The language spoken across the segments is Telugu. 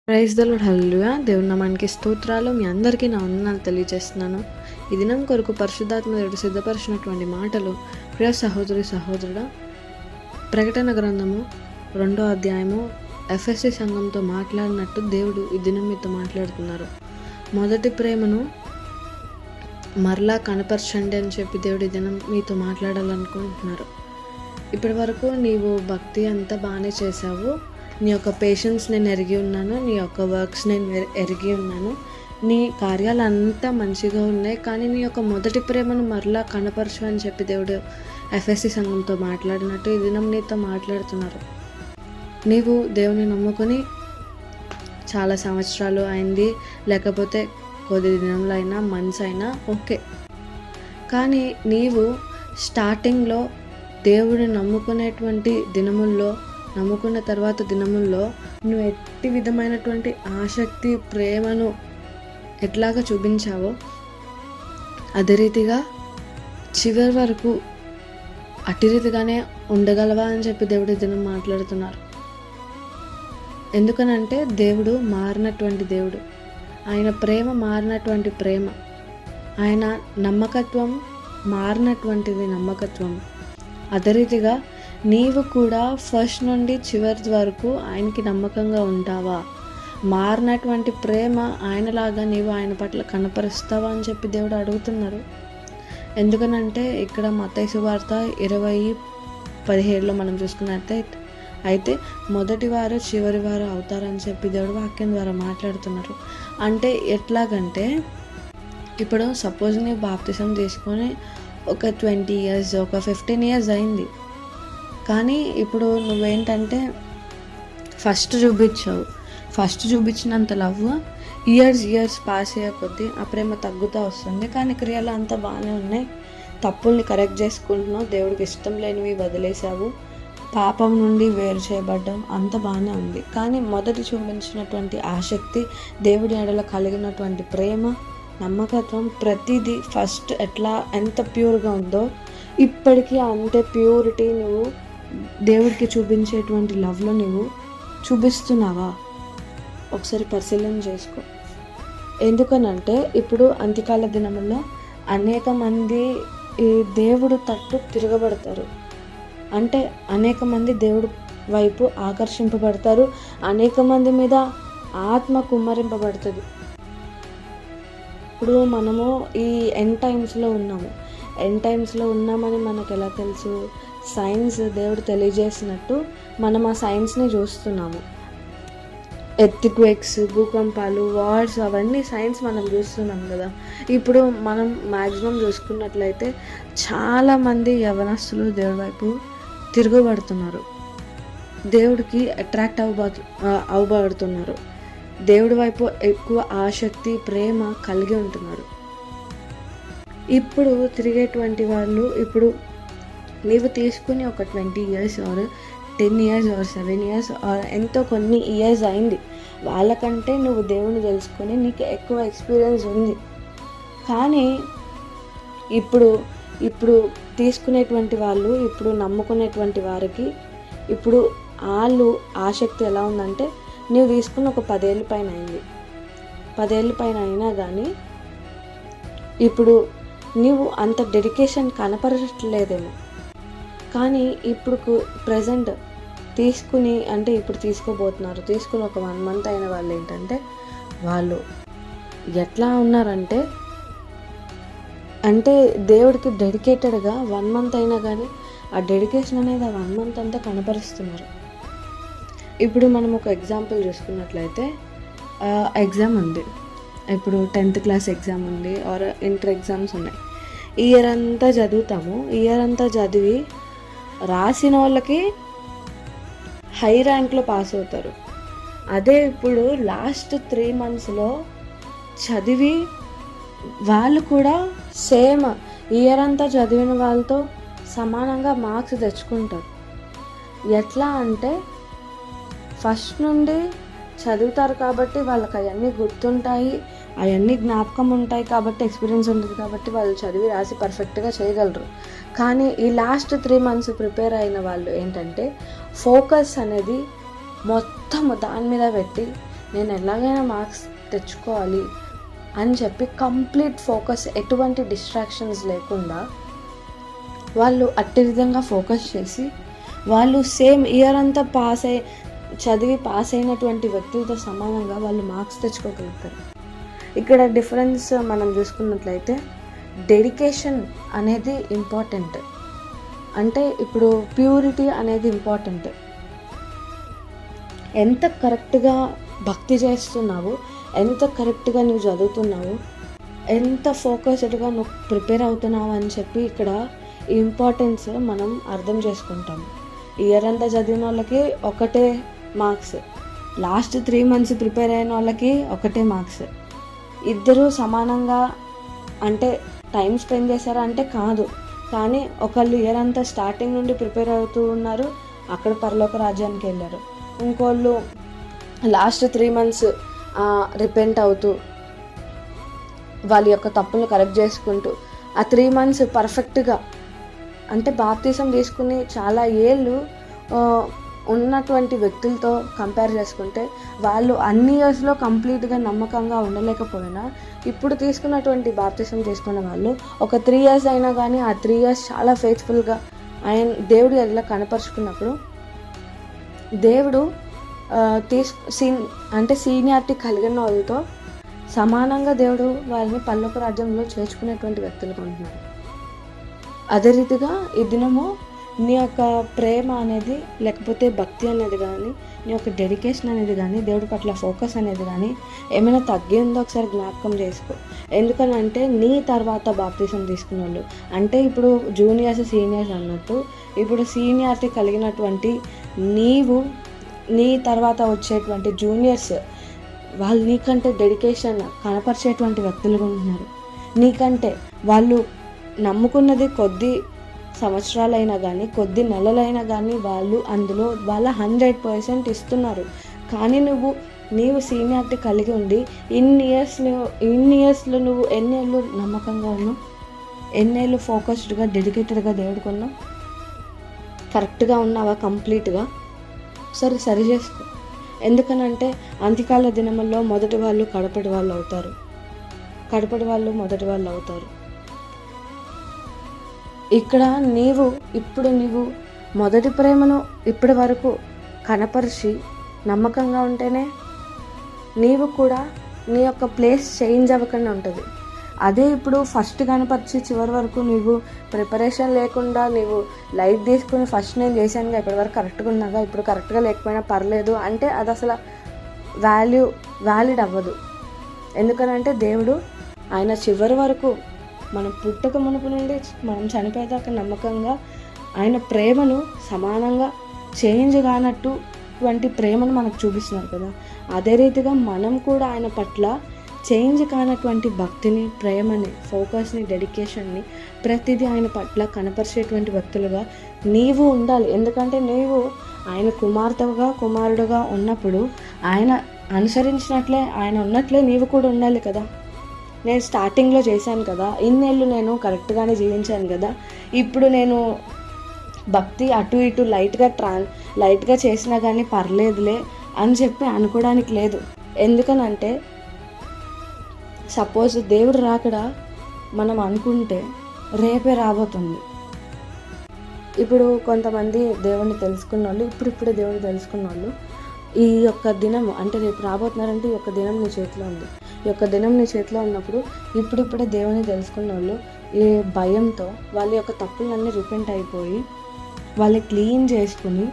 Praise the lord. హల్లెలూయా. దేవుని నామానికి స్తోత్రాలు. మీ అందరికీ నా వందనాలు తెలియజేస్తున్నాను. ఈ దినం కొరకు పరిశుద్ధాత్మ దేవుడు సిద్ధపరిచినటువంటి మాటలు ప్రియ సహోదరి సహోదరుడా, ప్రకటన గ్రంథము 2వ అధ్యాయము ఎఫెసీ సంఘంతో మాట్లాడినట్టు దేవుడు ఈ దినం మీతో మాట్లాడుతున్నారు. మొదటి ప్రేమను మరలా కనపరచండి అని చెప్పి దేవుడు ఈ దినం మీతో మాట్లాడాలనుకుంటున్నారు. ఇప్పటి వరకు నీవు భక్తి అంతా బాగానే చేశావు, నీ యొక్క పేషెన్స్ నేను ఎరిగి ఉన్నాను, నీ యొక్క వర్క్స్ నేను ఎరిగి ఉన్నాను, నీ కార్యాలు అంతా మంచిగా ఉన్నాయి, కానీ నీ యొక్క మొదటి ప్రేమను మరలా కనపరచు అని చెప్పి దేవుడు ఎఫ్ఎస్సి సంఘంతో మాట్లాడినట్టు ఈ దినం నీతో మాట్లాడుతున్నారు. నీవు దేవుని నమ్ముకొని చాలా సంవత్సరాలు అయింది, లేకపోతే కొద్ది దినంలో అయినా మంత్స్ అయినా ఓకే, కానీ నీవు స్టార్టింగ్లో దేవుడిని నమ్ముకునేటువంటి దినముల్లో, నమ్ముకున్న తర్వాత దినముల్లో నువ్వు ఎట్టి విధమైనటువంటి ఆసక్తి ప్రేమను ఎట్లాగా చూపించావో అదే రీతిగా చివరి వరకు అట్టి రీతిగానే ఉండగలవా అని చెప్పి దేవుడి దినం మాట్లాడుతున్నారు. ఎందుకనంటే దేవుడు మారినటువంటి దేవుడు, ఆయన ప్రేమ మారినటువంటి ప్రేమ, ఆయన నమ్మకత్వం మారినటువంటిది నమ్మకత్వం. అదే రీతిగా నీవు కూడా ఫస్ట్ నుండి చివరి వరకు ఆయనకి నమ్మకంగా ఉంటావా? మారినటువంటి ప్రేమ ఆయనలాగా నీవు ఆయన పట్ల కనపరుస్తావా అని చెప్పి దేవుడు అడుగుతున్నారు. ఎందుకనంటే ఇక్కడ మత్తయి సువార్త 20:17 మనం చూసుకున్నట్లయితే మొదటి వారు చివరి వారు అవుతారని చెప్పి దేవుడు వాక్యం ద్వారా మాట్లాడుతున్నారు. అంటే ఎట్లాగంటే ఇప్పుడు సపోజ్ నీ బాప్తిసం తీసుకొని ఒక 20 years, ఒక 15 years అయింది, కానీ ఇప్పుడు నువ్వేంటంటే ఫస్ట్ చూపించినంత లవ్ ఇయర్స్ పాస్ అయ్యే కొద్దీ ఆ ప్రేమ తగ్గుతూ వస్తుంది, కానీ క్రియలు అంతా బాగానే ఉన్నాయి, తప్పుల్ని కరెక్ట్ చేసుకుంటున్నావు, దేవుడికి ఇష్టం లేనివి వదిలేసావు, పాపం నుండి వేరు చేయబడ్డం అంత బాగానే ఉంది. కానీ మొదటి చూపించినటువంటి ఆసక్తి, దేవుడి ఎడల కలిగినటువంటి ప్రేమ, నమ్మకత్వం, ప్రతిదీ ఫస్ట్ ఎంత ప్యూర్గా ఉందో ఇప్పటికీ అంతే ప్యూరిటీ నువ్వు దేవుడికి చూపించేటువంటి లవ్లో నువ్వు చూపిస్తున్నావా? ఒకసారి పరిశీలన చేసుకో. ఎందుకనంటే ఇప్పుడు అంత్యకాల దినముల్లో అనేక మంది ఈ దేవుడు తట్టు తిరగబడతారు, అంటే అనేక మంది దేవుడు వైపు ఆకర్షింపబడతారు, అనేక మంది మీద ఆత్మ కుమ్మరింపబడుతుంది. ఇప్పుడు మనము ఈ ఎండ్ టైమ్స్లో ఉన్నామని మనకు ఎలా తెలుసు? సైన్స్ దేవుడు తెలియజేసినట్టు మనం ఆ సైన్స్ని చూస్తున్నాము. ఎర్త్క్వేక్స్, భూకంపాలు, వార్స్, అవన్నీ సైన్స్ మనం చూస్తున్నాం కదా. ఇప్పుడు మనం మ్యాక్సిమం చూసుకున్నట్లయితే చాలామంది యవనస్తులు దేవుడి వైపు తిరగబడుతున్నారు, దేవుడికి అట్రాక్ట్ అవ్వబడుతున్నారు, దేవుడి వైపు ఎక్కువ ఆసక్తి ప్రేమ కలిగి ఉంటున్నారు. ఇప్పుడు తిరిగేటువంటి వాళ్ళు, ఇప్పుడు నీవు తీసుకుని ఒక 20 years or 10 years or 7 years or ఎంతో కొన్ని ఇయర్స్ అయింది, వాళ్ళకంటే నువ్వు దేవుని తెలుసుకొని నీకు ఎక్కువ ఎక్స్పీరియన్స్ ఉంది. కానీ ఇప్పుడు తీసుకునేటువంటి వాళ్ళు, ఇప్పుడు నమ్ముకునేటువంటి వారికి ఇప్పుడు వాళ్ళు ఆసక్తి ఎలా ఉందంటే, నువ్వు తీసుకున్న ఒక 10 ఏళ్ళ పైన అయింది, 10 ఏళ్ళ పైన అయినా కానీ ఇప్పుడు నీవు అంత డెడికేషన్ కనపరచట్లేదేమో. కానీ ఇప్పుడు ప్రజెంట్ ఇప్పుడు తీసుకుని ఒక 1 month అయిన వాళ్ళు ఏంటంటే, వాళ్ళు ఎట్లా ఉన్నారంటే, అంటే దేవుడికి డెడికేటెడ్గా 1 month అయినా కానీ ఆ డెడికేషన్ అనేది ఆ 1 month అంతా కనపరుస్తున్నారు. ఇప్పుడు మనం ఒక ఎగ్జాంపుల్ చూసుకున్నట్లయితే, ఎగ్జామ్ ఉంది, ఇప్పుడు 10th class ఎగ్జామ్ ఉంది, ఆర్ ఇంటర్ ఎగ్జామ్స్ ఉన్నాయి. ఇయర్ అంతా చదువుతాము, ఇయర్ అంతా చదివి రాసిన వాళ్ళకి హై ర్యాంక్లో పాస్ అవుతారు. అదే ఇప్పుడు లాస్ట్ 3 monthsలో చదివి వాళ్ళు కూడా సేమ్ ఇయర్ అంతా చదివిన వాళ్ళతో సమానంగా మార్క్స్ తెచ్చుకుంటారు. ఎట్లా అంటే ఫస్ట్ నుండి చదువుతారు కాబట్టి వాళ్ళకి అవన్నీ గుర్తుంటాయి, అవన్నీ జ్ఞాపకం ఉంటాయి, కాబట్టి ఎక్స్పీరియన్స్ ఉంటుంది, కాబట్టి వాళ్ళు చదివి రాసి పర్ఫెక్ట్గా చేయగలరు. కానీ ఈ లాస్ట్ 3 months ప్రిపేర్ అయిన వాళ్ళు ఏంటంటే, ఫోకస్ అనేది మొత్తం దాని మీద పెట్టి నేను ఎలాగైనా మార్క్స్ తెచ్చుకోవాలి అని చెప్పి కంప్లీట్ ఫోకస్, ఎటువంటి డిస్ట్రాక్షన్స్ లేకుండా వాళ్ళు అట్టి విధంగా ఫోకస్ చేసి వాళ్ళు సేమ్ ఇయర్ అంతా చదివి పాస్ అయినటువంటి వ్యక్తులతో సమానంగా వాళ్ళు మార్క్స్ తెచ్చుకోగలుగుతారు. ఇక్కడ డిఫరెన్స్ మనం చూసుకున్నట్లయితే డెడికేషన్ అనేది ఇంపార్టెంట్. అంటే ఇప్పుడు ప్యూరిటీ అనేది ఇంపార్టెంట్. ఎంత కరెక్ట్గా భక్తి చేస్తున్నావు, ఎంత కరెక్ట్గా నువ్వు చదువుతున్నావు, ఎంత ఫోకస్డ్గా నువ్వు ప్రిపేర్ అవుతున్నావు అని చెప్పి ఇక్కడ ఇంపార్టెన్స్ మనం అర్థం చేసుకుంటాము. ఇయర్ అంతా చదివిన వాళ్ళకి ఒకటే మార్క్స్, లాస్ట్ 3 months ప్రిపేర్ అయిన వాళ్ళకి ఒకటే మార్క్స్. ఇద్దరూ సమానంగా అంటే టైం స్పెండ్ చేశారా అంటే కాదు. కానీ ఒకళ్ళు ఇయర్ అంతా స్టార్టింగ్ నుండి ప్రిపేర్ అవుతూ ఉన్నారు, అక్కడ పరలోక రాజ్యానికి వెళ్ళారు. ఇంకోళ్ళు లాస్ట్ 3 months రిపెంట్ అవుతూ వాళ్ళ యొక్క తప్పులు కరెక్ట్ చేసుకుంటూ ఆ 3 months పర్ఫెక్ట్గా అంటే బాప్తిసం తీసుకుని చాలా ఏళ్ళు ఉన్నటువంటి వ్యక్తులతో కంపేర్ చేసుకుంటే వాళ్ళు అన్ని ఇయర్స్లో కంప్లీట్గా నమ్మకంగా ఉండలేకపోయినా ఇప్పుడు తీసుకున్నటువంటి బాప్తిసం తీసుకున్న వాళ్ళు ఒక 3 years అయినా కానీ ఆ 3 years చాలా ఫెయిత్ఫుల్గా ఆయన దేవుడు ఎలా కనపరుచుకున్నప్పుడు దేవుడు అంటే సీనియారిటీ కలిగిన వాళ్ళతో సమానంగా దేవుడు వాళ్ళని పరలోక రాజ్యంలో చేర్చుకునేటువంటి వ్యక్తులుగా ఉంటున్నారు. అదే రీతిగా ఈ దినము నీ యొక్క ప్రేమ అనేది, లేకపోతే భక్తి అనేది కానీ, నీ యొక్క డెడికేషన్ అనేది కానీ, దేవుడి పట్ల ఫోకస్ అనేది కానీ ఏమైనా తగ్గిందో ఒకసారి జ్ఞాపకం చేసుకో. ఎందుకనంటే నీ తర్వాత బాప్తిసం తీసుకున్న వాళ్ళు అంటే ఇప్పుడు జూనియర్స్ సీనియర్స్ అన్నట్టు, ఇప్పుడు సీనియారిటీ కలిగినటువంటి నీ తర్వాత వచ్చేటువంటి జూనియర్స్ వాళ్ళు నీకంటే డెడికేషన్ కనపరిచేటువంటి వ్యక్తులుగా ఉంటున్నారు. నీకంటే వాళ్ళు నమ్ముకున్నది కొద్ది సంవత్సరాలైనా కానీ, కొద్ది నెలలైనా కానీ వాళ్ళు అందులో వాళ్ళ 100% ఇస్తున్నారు. కానీ నీవు సీనియారిటీ కలిగి ఉండి ఇన్ని ఇయర్స్లో నువ్వు ఎన్నేళ్ళు నమ్మకంగా ఉన్నావు, ఎన్నేళ్ళు ఫోకస్డ్గా డెడికేటెడ్గా దేవుడికి ఉన్నావు, కరెక్ట్గా ఉన్నావా కంప్లీట్గా? సరి చేసుకో. ఎందుకనంటే అంత్యకాల దినముల్లో మొదటి వాళ్ళు కడపటి వాళ్ళు అవుతారు, కడపటి వాళ్ళు మొదటి వాళ్ళు అవుతారు. ఇక్కడ నీవు మొదటి ప్రేమను ఇప్పటి వరకు కనపరిచి నమ్మకంగా ఉంటేనే నీవు కూడా నీ యొక్క ప్లేస్ చేంజ్ అవ్వకుండా ఉంటుంది. అదే ఇప్పుడు ఫస్ట్ కనపరిచి చివరి వరకు నీవు ప్రిపరేషన్ లేకుండా నీవు లైట్ తీసుకుని ఫస్ట్ నేను చేశానుగా ఇప్పటి వరకు కరెక్ట్గా ఉన్నాగా, ఇప్పుడు కరెక్ట్గా లేకపోయినా పర్లేదు అంటే అది అసలు వ్యాలిడ్ అవ్వదు. ఎందుకనంటే దేవుడు ఆయన చివరి వరకు మనం పుట్టక మునుపు నుండి మనం చనిపోయేదాకా నమ్మకంగా ఆయన ప్రేమను సమానంగా చేంజ్ కానటువంటి ప్రేమను మనకు చూపిస్తున్నారు కదా. అదే రీతిగా మనం కూడా ఆయన పట్ల చేంజ్ కానటువంటి భక్తిని, ప్రేమని, ఫోకస్ని, డెడికేషన్ని ప్రతిదీ ఆయన పట్ల కనపరిచేటువంటి వ్యక్తులుగా నీవు ఉండాలి. ఎందుకంటే నీవు ఆయన కుమారుడుగా ఉన్నప్పుడు ఆయన అనుసరించినట్లే, ఆయన ఉన్నట్లే నీవు కూడా ఉండాలి కదా. నేను స్టార్టింగ్లో చేశాను కదా, ఇన్నేళ్ళు నేను కరెక్ట్గానే జీవించాను కదా, ఇప్పుడు నేను భక్తి అటు ఇటు లైట్గా చేసినా కానీ పర్లేదులే అని చెప్పి అనుకోవడానికి లేదు. ఎందుకనంటే సపోజ్ దేవుడు రాకడా మనం అనుకుంటే రేపే రాబోతుంది. ఇప్పుడు కొంతమంది దేవుణ్ణి తెలుసుకున్న వాళ్ళు, ఇప్పుడిప్పుడే దేవుడిని తెలుసుకున్న వాళ్ళు ఈ యొక్క దినం అంటే రేపు రాబోతున్నారంటే ఈ యొక్క దినం నీ చేతిలో ఉంది. ఈ యొక్క దినం నీ చేతిలో ఉన్నప్పుడు ఇప్పుడిప్పుడే దేవుని తెలుసుకున్న వాళ్ళు ఈ భయంతో వాళ్ళ యొక్క తప్పులన్నీ రిపెంట్ అయిపోయి వాళ్ళు క్లీన్ చేసుకుని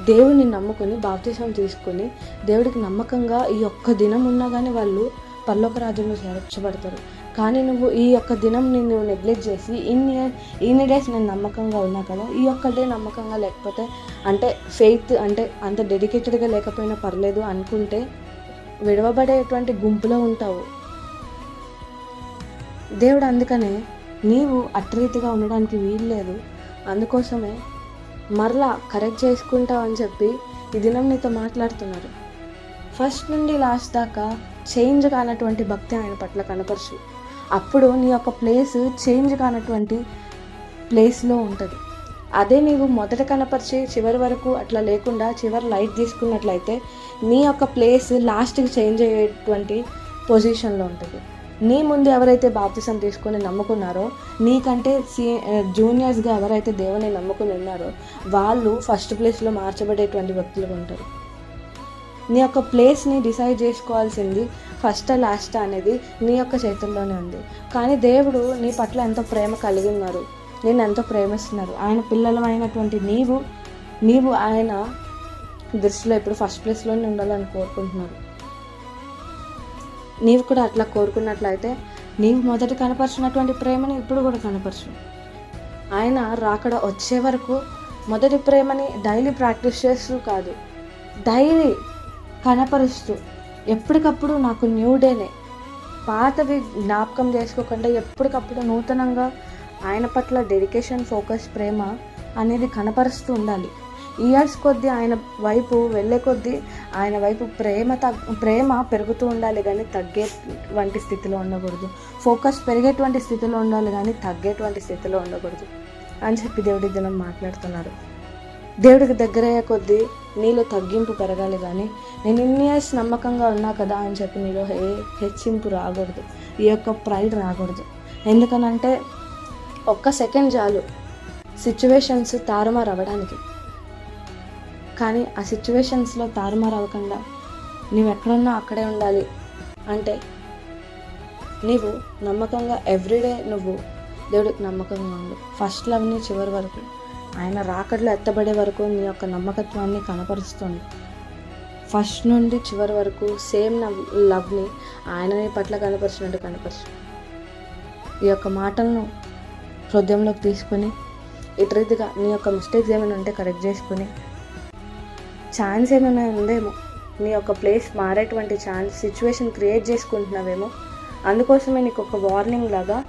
దేవుడిని నమ్ముకొని బాప్తిసం తీసుకొని దేవుడికి నమ్మకంగా ఈ యొక్క దినం ఉన్నా కానీ వాళ్ళు పరలోక రాజ్యంలో చేర్చబడతారు. కానీ నువ్వు ఈ యొక్క దినం నువ్వు నెగ్లెక్ట్ చేసి ఇన్ని డేస్ నేను నమ్మకంగా ఉన్నా కదా, ఈ ఒక్కటే నమ్మకంగా లేకపోతే అంటే ఫెయిత్ అంటే అంత డెడికేటెడ్గా లేకపోయినా పర్లేదు అనుకుంటే విడవబడేటువంటి గుంపులో ఉంటావు. దేవుడు అందుకనే నీవు అట్రీతిగా ఉండడానికి వీల్లేదు. అందుకోసమే మరలా కరెక్ట్ చేసుకుంటావు అని చెప్పి ఈ దినం నీతో మాట్లాడుతున్నారు. ఫస్ట్ నుండి లాస్ట్ దాకా చేంజ్ కానటువంటి భక్తి ఆయన పట్ల కనపరచు. అప్పుడు నీ యొక్క ప్లేస్ చేంజ్ కానటువంటి ప్లేస్లో ఉంటుంది. అదే నీవు మొదట కనపరిచి చివరి వరకు అట్లా లేకుండా చివరి లైట్ తీసుకున్నట్లయితే నీ యొక్క ప్లేస్ లాస్ట్కి చేంజ్ అయ్యేటువంటి పొజిషన్లో ఉంటుంది. నీ ముందు ఎవరైతే బాప్తిసం తీసుకొని నమ్ముకున్నారో, నీకంటే జూనియర్స్గా ఎవరైతే దేవుని నమ్ముకుని ఉన్నారో వాళ్ళు ఫస్ట్ ప్లేస్లో మార్చబడేటువంటి వ్యక్తులుగా ఉంటారు. నీ యొక్క ప్లేస్ని డిసైడ్ చేసుకోవాల్సింది ఫస్ట్ లాస్ట్ అనేది నీ యొక్క చేతుల్లోనే ఉంది. కానీ దేవుడు నీ పట్ల ఎంతో ప్రేమ కలిగి ఉన్నారు, నేను ఎంతో ప్రేమిస్తున్నారు. ఆయన పిల్లలమైనటువంటి నీవు ఆయన దృష్టిలో ఇప్పుడు ఫస్ట్ ప్లేస్లోనే ఉండాలని కోరుకుంటున్నారు. నీవు కూడా అట్లా కోరుకున్నట్లయితే నీవు మొదట కనపరిచినటువంటి ప్రేమని ఇప్పుడు కూడా కనపరచు. ఆయన రాకడ వచ్చే వరకు మొదటి ప్రేమని డైలీ ప్రాక్టీస్ చేస్తూ కాదు, డైలీ కనపరుస్తూ ఎప్పటికప్పుడు నాకు న్యూ డేనే, పాతవి జ్ఞాపకం చేసుకోకుండా ఎప్పటికప్పుడు నూతనంగా ఆయన పట్ల డెడికేషన్, ఫోకస్, ప్రేమ అనేది కనపరుస్తూ ఉండాలి. ఇయర్స్ కొద్దీ ఆయన వైపు వెళ్ళే కొద్దీ ఆయన వైపు ప్రేమ పెరుగుతూ ఉండాలి కానీ తగ్గేటువంటి స్థితిలో ఉండకూడదు. ఫోకస్ పెరిగేటువంటి స్థితిలో ఉండాలి కానీ తగ్గేటువంటి స్థితిలో ఉండకూడదు అని చెప్పి దేవుడి దినం మాట్లాడుతున్నారు. దేవుడికి దగ్గరయ్యే కొద్దీ నీలో తగ్గింపు పెరగాలి కానీ నేను ఇన్ని ఇయర్స్ నమ్మకంగా ఉన్నా కదా అని చెప్పి నీలో హెచ్చింపు రాకూడదు, ఈ యొక్క ప్రైడ్ రాకూడదు. ఎందుకనంటే ఒక్క సెకండ్ చాలు సిచ్యువేషన్స్ తారుమారు అవ్వడానికి. కానీ ఆ సిచ్యువేషన్స్లో తారుమారు అవ్వకుండా నువ్వు ఎక్కడున్నా అక్కడే ఉండాలి అంటే నీవు నమ్మకంగా ఎవ్రీడే నువ్వు దేవుడికి నమ్మకంగా ఉండు. ఫస్ట్ లవ్ని చివరి వరకు, ఆయన రాకడలో ఎత్తబడే వరకు నీ యొక్క నమ్మకత్వాన్ని కనపరుస్తుంది. ఫస్ట్ నుండి చివరి వరకు సేమ్ లవ్ని ఆయన నీ పట్ల కనపరిచినట్టు కనపరచు. ఈ యొక్క మాటలను హృదయంలోకి తీసుకొని ఇటు రీతిగా నీ యొక్క మిస్టేక్స్ ఏమైనా ఉంటే కరెక్ట్ చేసుకొని, ఛాన్స్ ఏమైనా ఉందేమో నీ యొక్క ప్లేస్ మారేటువంటి సిచ్యువేషన్ క్రియేట్ చేసుకుంటున్నావేమో, అందుకోసమే నీకు ఒక వార్నింగ్ లాగా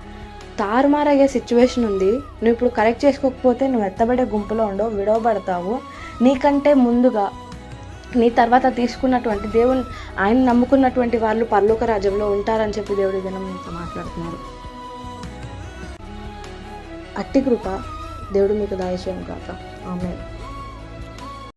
తారుమారయ్యే సిచ్యువేషన్ ఉంది. నువ్వు ఇప్పుడు కరెక్ట్ చేసుకోకపోతే నువ్వు ఎత్తబడే గుంపులో ఉండవు, విడవబడతావు. నీకంటే ముందుగా నీ తర్వాత తీసుకున్నటువంటి దేవుని ఆయన నమ్ముకున్నటువంటి వాళ్ళు పరలోక రాజ్యంలో ఉంటారని చెప్పి దేవుడి దినం మీతో మాట్లాడుతున్నారు. అట్టి కృప దేవుడు మీకు దయచేయను కాక. ఆమేన్.